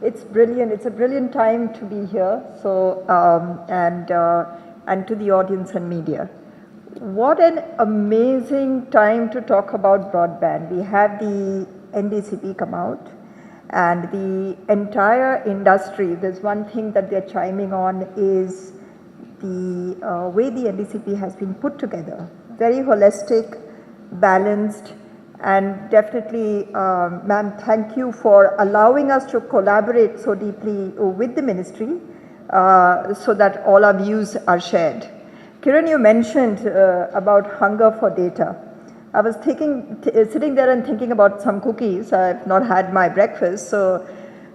It's brilliant. It's a brilliant time to be here. And to the audience and media, what an amazing time to talk about broadband. We have the NDCP come out, and the entire industry. There's one thing that they're chiming on is the way the NDCP has been put together. Very holistic, balanced. And definitely, ma'am, thank you for allowing us to collaborate so deeply with the ministry so that all our views are shared. Kiran, you mentioned about hunger for data. I was sitting there and thinking about some cookies. I've not had my breakfast, so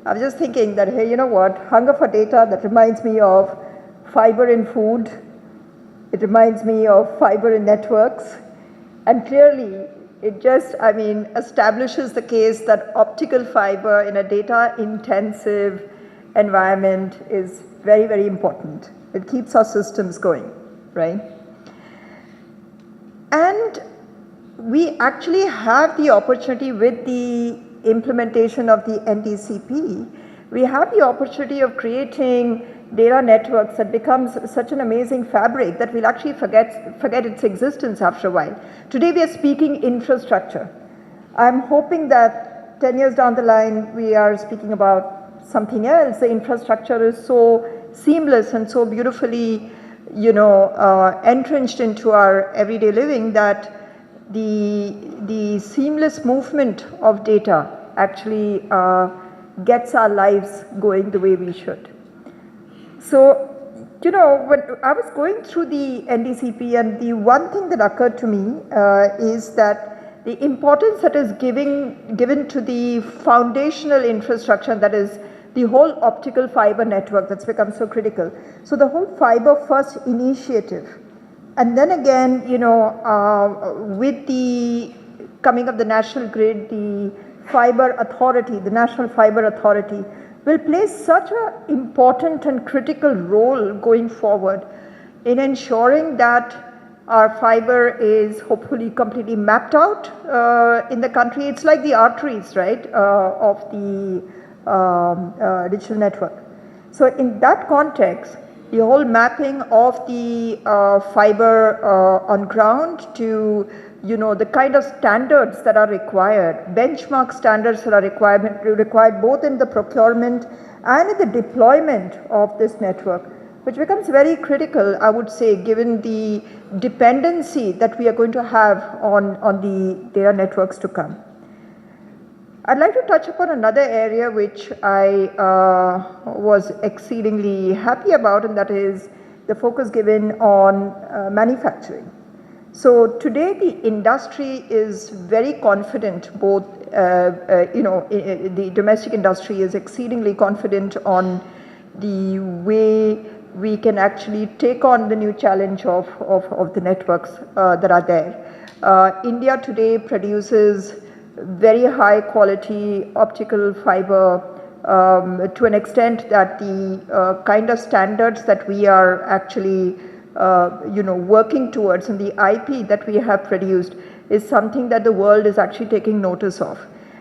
I was just thinking that, hey, you know what, hunger for data, that reminds me of fiber in food. It reminds me of fiber in networks. And clearly, it just, establishes the case that optical fiber in a data-intensive environment is very, very important. It keeps our systems going, right? And we actually have the opportunity with the implementation of the NDCP, we have the opportunity of creating data networks that becomes such an amazing fabric that we'll actually forget its existence after a while. Today we are speaking infrastructure. I'm hoping that 10 years down the line we are speaking about something else. The infrastructure is so seamless and so beautifully, entrenched into our everyday living that the seamless movement of data actually gets our lives going the way we should. So, when I was going through the NDCP, and the one thing that occurred to me is that the importance that is given to the foundational infrastructure, that is the whole optical fiber network that's become so critical. So the whole fiber first initiative, and then again, with the coming of the national grid, the fiber authority, the National Fiber Authority, will play such an important and critical role going forward in ensuring that our fiber is hopefully completely mapped out in the country. It's like the arteries, right, of the digital network. So in that context, the whole mapping of the fiber on ground to the kind of standards that are required, benchmark standards that are required both in the procurement and in the deployment of this network, which becomes very critical, I would say, given the dependency that we are going to have on the data networks to come. I'd like to touch upon another area which I was exceedingly happy about, and that is the focus given on manufacturing. So today the industry is very confident, both, the domestic industry is exceedingly confident on the way we can actually take on the new challenge of the networks that are there. India today produces very high quality optical fiber to an extent that the kind of standards that we are actually working towards, and the IP that we have produced is something that the world is actually taking notice of.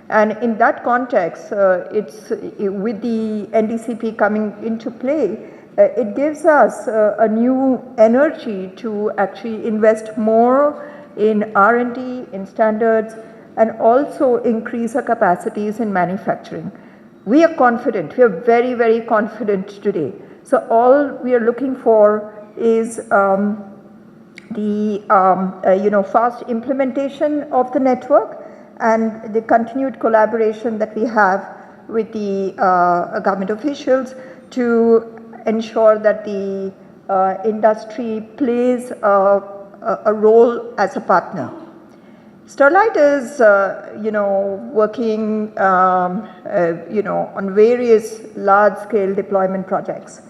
And in that context, it's with the NDCP coming into play, it gives us a new energy to actually invest more in R&D, in standards, and also increase our capacities in manufacturing. We are confident, we are very, very confident today. So all we are looking for is fast implementation of the network and the continued collaboration that we have with the government officials to ensure that the industry plays a role as a partner. Sterlite is, working, on various large-scale deployment projects.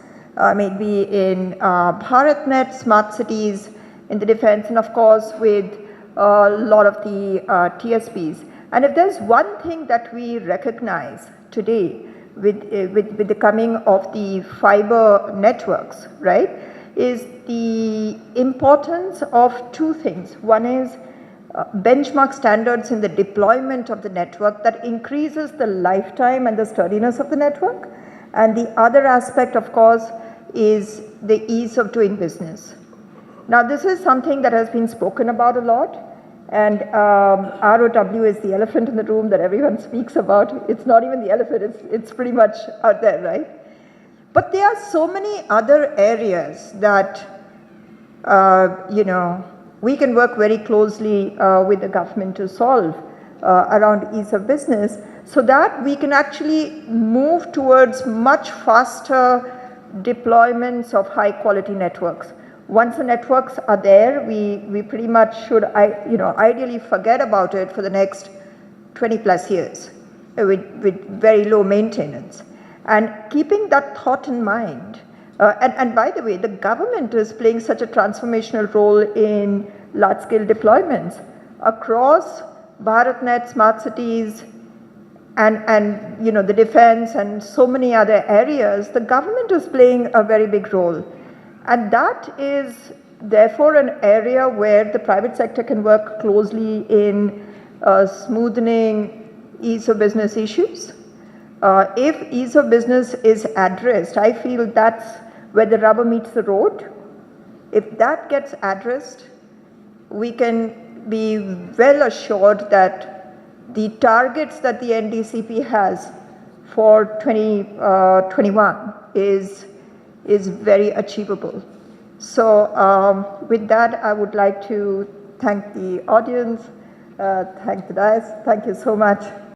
Maybe in BharatNet, smart cities, in the defense, and of course with a lot of the TSPs. And if there's one thing that we recognize today with the coming of the fiber networks, right, is the importance of two things. One is benchmark standards in the deployment of the network that increases the lifetime and the sturdiness of the network. And the other aspect, of course, is the ease of doing business. Now, this is something that has been spoken about a lot, and ROW is the elephant in the room that everyone speaks about. It's not even the elephant, it's pretty much out there, right? But there are so many other areas that, we can work very closely with the government to solve around ease of business, so that we can actually move towards much faster deployments of high quality networks. Once the networks are there, we pretty much should, ideally forget about it for the next 20 plus years with very low maintenance. And keeping that thought in mind, and by the way, the government is playing such a transformational role in large-scale deployments across BharatNet, smart cities, and the defense and so many other areas. The government is playing a very big role, and that is therefore an area where the private sector can work closely in smoothing ease of business issues. If ease of business is addressed, I feel that's where the rubber meets the road. If that gets addressed, we can be well assured that the targets that the NDCP has for 2021 is very achievable. So with that, I would like to thank the audience, thank the dais. Thank you so much.